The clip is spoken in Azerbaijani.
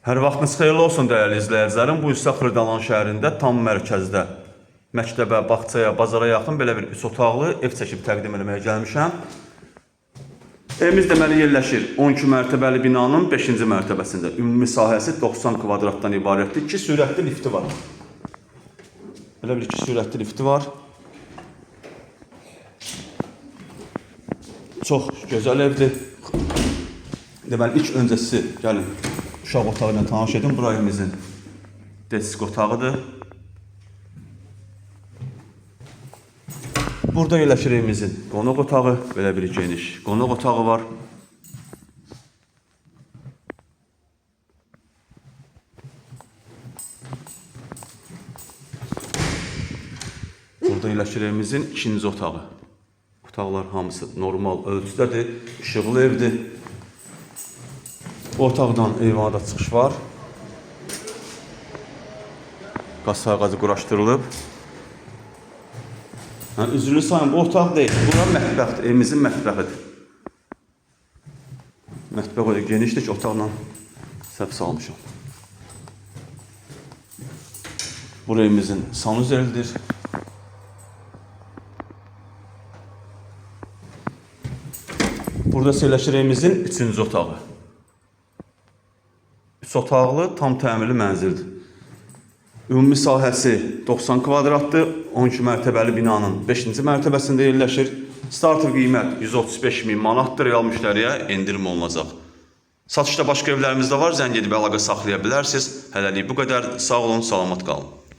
Hər vaxtınız xeyirli olsun dəyərli izləyicilərim. Bu isə Xırdalan şəhərində tam mərkəzdə məktəbə, bağçaya, bazara yaxın belə bir 3 otaqlı ev çəkib təqdim etməyə gəlmişəm. Evimiz deməli yerləşir 12 mərtəbəli binanın 5-ci mərtəbəsində. Ümumi sahəsi 90 kvadratdan ibarətdir. 2 sürətli lifti var. Belə bir 2 sürətli lifti var. Çox gözəl evdir. Deməli ilk öncəsi gəlin uşaq otağı ilə tanış edin. Bura evimizin desk otağıdır. Burada yerləşir evimizin qonaq otağı. Belə bir geniş qonaq otağı var. Burada yerləşir evimizin ikinci otağı. Otaqlar hamısı normal ölçüdədir. İşıqlı evdir. Bu otaqdan eyvana da çıxış var. Qaz sayğacı quraşdırılıb. Üzrlü sayın, bu otaq deyil. Bura mətbəxdir, evimizin mətbəxidir. Mətbəx öyle genişdir ki, otaqla səhv salmışam. Bura evimizin sanuzelidir. Burada yerləşir evimizin 3-cü otağı. 3 otaqlı, tam təmirli mənzildir. Ümumi sahəsi 90 kvadratdır. 12 mərtəbəli binanın 5-ci mərtəbəsində yerləşir. Starter qiymət 135.000 manatdır. Real müştəriyə endirim olunacaq. Satışda başqa evlərimiz də var. Zəng edib əlaqə saxlaya bilərsiniz. Hələlik bu qədər. Sağ olun, salamat qalın.